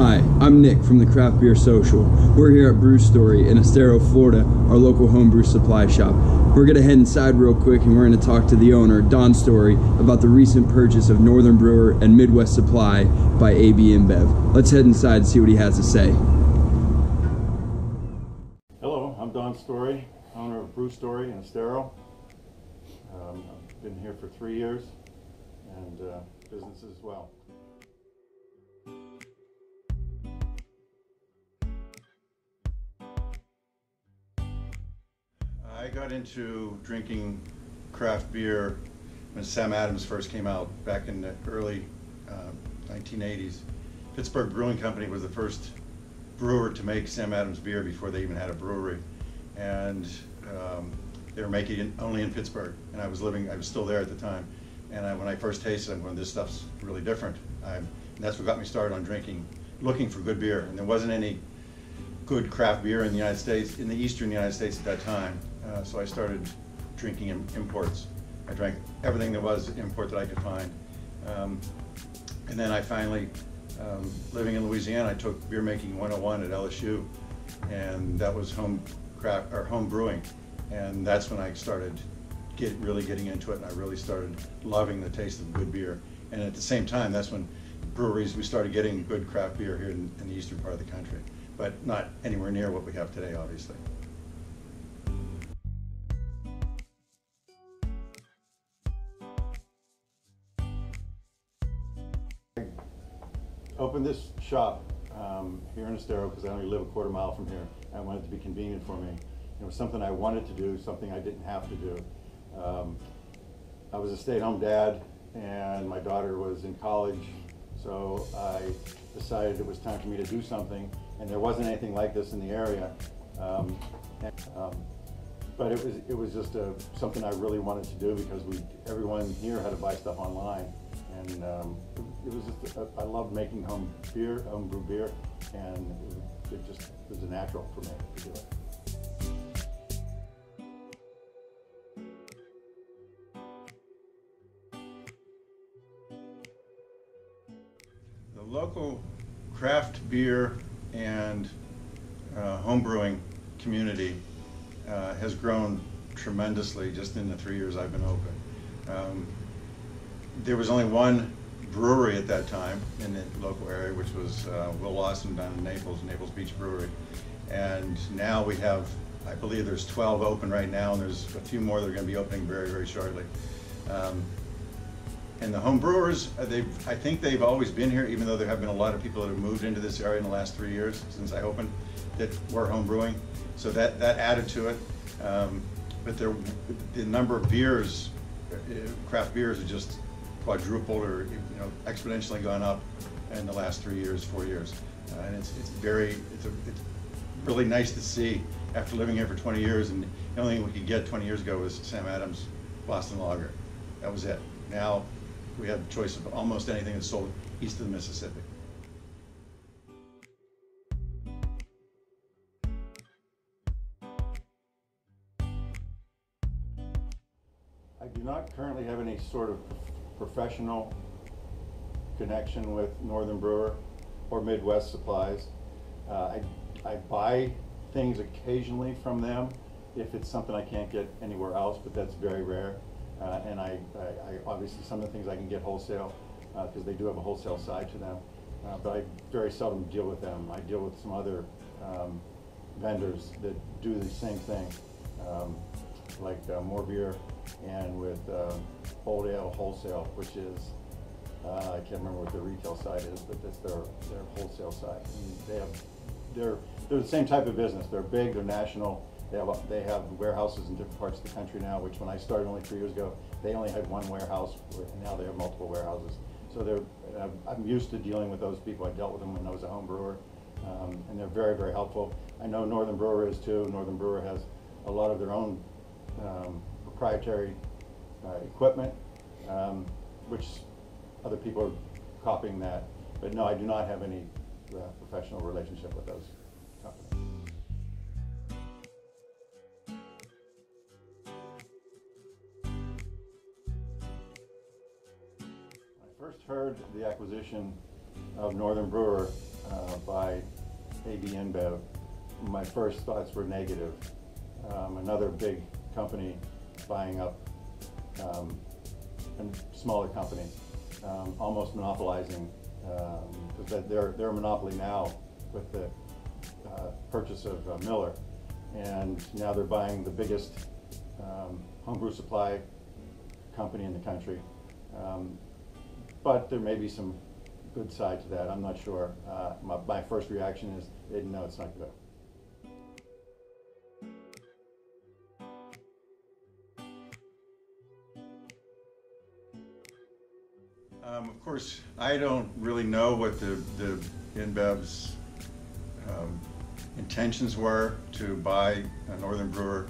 Hi, I'm Nick from the Craft Beer Social. We're here at Brew Story in Estero, Florida, our local homebrew supply shop. We're going to head inside real quick and we're going to talk to the owner, Don Story, about the recent purchase of Northern Brewer and Midwest Supply by AB InBev. Let's head inside and see what he has to say. Hello, I'm Don Story, owner of Brew Story in Estero. I've been here for 3 years and business as well. I got into drinking craft beer when Sam Adams first came out back in the early 1980s. Pittsburgh Brewing Company was the first brewer to make Sam Adams beer before they even had a brewery, and they were making it only in Pittsburgh. And I was still there at the time. And when I first tasted it, I'm going, this stuff's really different. And that's what got me started on drinking, looking for good beer. And there wasn't any good craft beer in the United States, in the Eastern United States at that time. So I started drinking imports. I drank everything there was import that I could find. And then I finally, living in Louisiana, I took beer making 101 at LSU, and that was home brewing. And that's when I started really getting into it, and I really started loving the taste of good beer. And at the same time, that's when breweries, we started getting good craft beer here in the eastern part of the country, but not anywhere near what we have today, obviously. I opened this shop here in Estero because I only live a quarter mile from here. I wanted it to be convenient for me. It was something I wanted to do, something I didn't have to do. I was a stay-at-home dad, and my daughter was in college, so I decided it was time for me to do something, and there wasn't anything like this in the area. But it was just something I really wanted to do because everyone here had to buy stuff online, and it was just I loved making homebrew beer, and it just was a natural for me to do it. The local craft beer and homebrewing community has grown tremendously just in the 3 years I've been open. There was only one brewery at that time in the local area, which was Will Lawson down in Naples Beach Brewery. And now we have, I believe there's 12 open right now, and there's a few more that are going to be opening very, very shortly. And the home brewers, I think they've always been here, even though there have been a lot of people that have moved into this area in the last 3 years since I opened that were home brewing. So that added to it. But the number of beers, craft beers, are just quadrupled or exponentially gone up in the last 3 years, 4 years. And it's really nice to see after living here for 20 years, and the only thing we could get 20 years ago was Sam Adams Boston Lager. That was it. Now we have a choice of almost anything that's sold east of the Mississippi. I do not currently have any sort of professional connection with Northern Brewer or Midwest Supplies. I buy things occasionally from them if it's something I can't get anywhere else, but that's very rare. And I obviously some of the things I can get wholesale because they do have a wholesale side to them, but I very seldom deal with them. I deal with some other vendors that do the same thing, like More Beer, and with Old Ale Wholesale, which is I can't remember what their retail side is, but that's their wholesale side. And they're the same type of business. They're big. They're national. They have warehouses in different parts of the country now, which when I started only 3 years ago, they only had one warehouse, and now they have multiple warehouses. So I'm used to dealing with those people. I dealt with them when I was a home brewer, and they're very, very helpful. I know Northern Brewer is too. Northern Brewer has a lot of their own proprietary equipment, which other people are copying that. But no, I do not have any professional relationship with those companies. When I first heard the acquisition of Northern Brewer, by AB InBev, my first thoughts were negative. Another big company buying up a smaller company, almost monopolizing, because they're a monopoly now with the purchase of Miller, and now they're buying the biggest homebrew supply company in the country. But there may be some good side to that, I'm not sure. My first reaction is, no, it's not good. Of course, I don't really know what the InBev's intentions were to buy a Northern Brewer.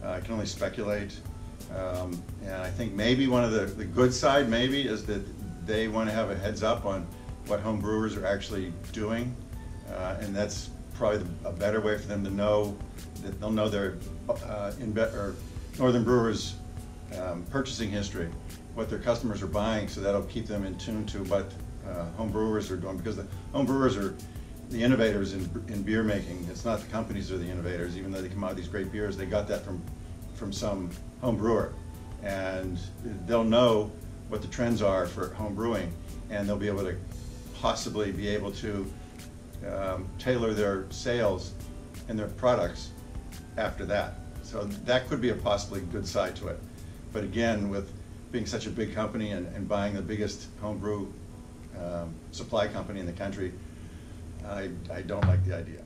I can only speculate. And I think maybe one of the good side maybe is that they want to have a heads up on what home brewers are actually doing. And that's probably a better way for them to know that they'll know their Northern Brewers' purchasing history, what their customers are buying, so that'll keep them in tune to what home brewers are doing, because the home brewers are the innovators in beer making. It's not the companies that are the innovators, even though they come out with these great beers. They got that from some home brewer, and they'll know what the trends are for home brewing, and they'll be able to possibly be able to tailor their sales and their products after that. So that could be a possibly good side to it. But again, with being such a big company and buying the biggest homebrew supply company in the country, I don't like the idea.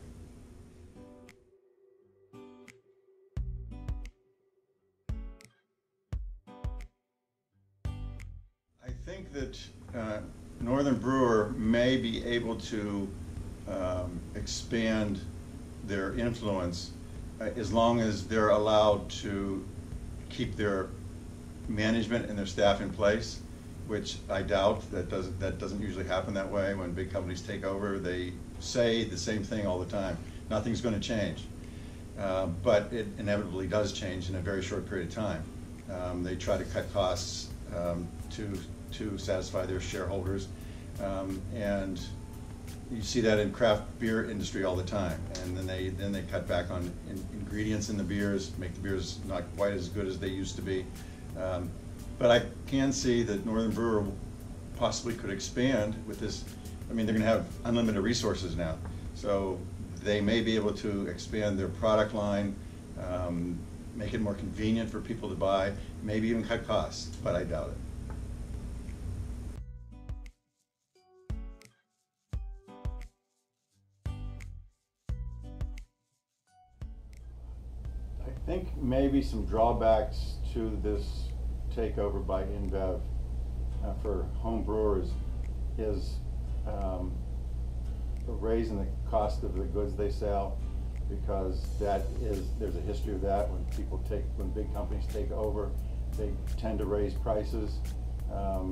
I think that Northern Brewer may be able to expand their influence as long as they're allowed to keep their management and their staff in place, which I doubt. That doesn't usually happen that way. When big companies take over, they say the same thing all the time. Nothing's going to change. But it inevitably does change in a very short period of time. They try to cut costs to satisfy their shareholders, and you see that in craft beer industry all the time. And then they cut back on ingredients in the beers, make the beers not quite as good as they used to be. But I can see that Northern Brewer possibly could expand with this. I mean, they're going to have unlimited resources now, so they may be able to expand their product line, make it more convenient for people to buy, maybe even cut costs, but I doubt it. I think maybe some drawbacks to this takeover by InBev for home brewers is raising the cost of the goods they sell, because there's a history of that. When big companies take over, they tend to raise prices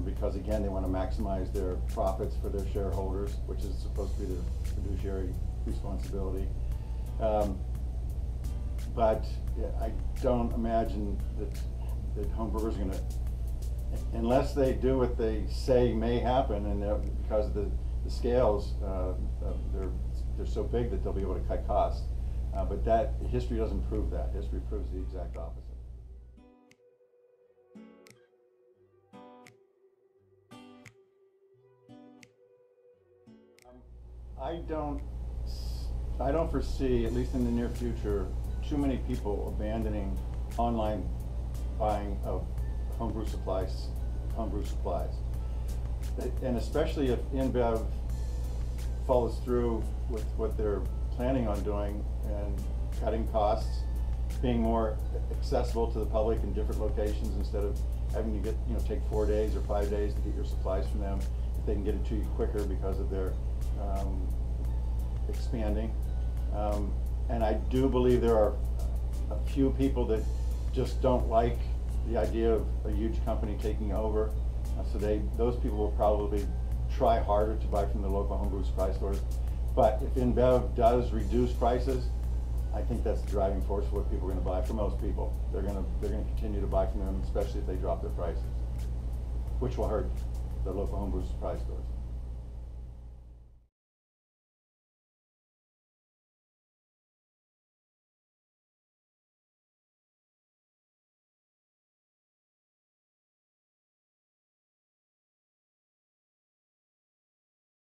because, again, they want to maximize their profits for their shareholders, which is supposed to be their fiduciary responsibility. But I don't imagine that home brewers are going to, unless they do what they say may happen, and because of the scales, they're so big that they'll be able to cut costs. But that history doesn't prove that. History proves the exact opposite. I don't foresee, at least in the near future, too many people abandoning online buying of homebrew supplies, and especially if InBev follows through with what they're planning on doing and cutting costs, being more accessible to the public in different locations instead of having to take 4 days or 5 days to get your supplies from them. If they can get it to you quicker because of their expanding. And I do believe there are a few people that just don't like the idea of a huge company taking over. So those people will probably try harder to buy from the local homebrew supply stores. But if InBev does reduce prices, I think that's the driving force for what people are going to buy. For most people, they're going to continue to buy from them, especially if they drop their prices, which will hurt the local homebrew supply stores.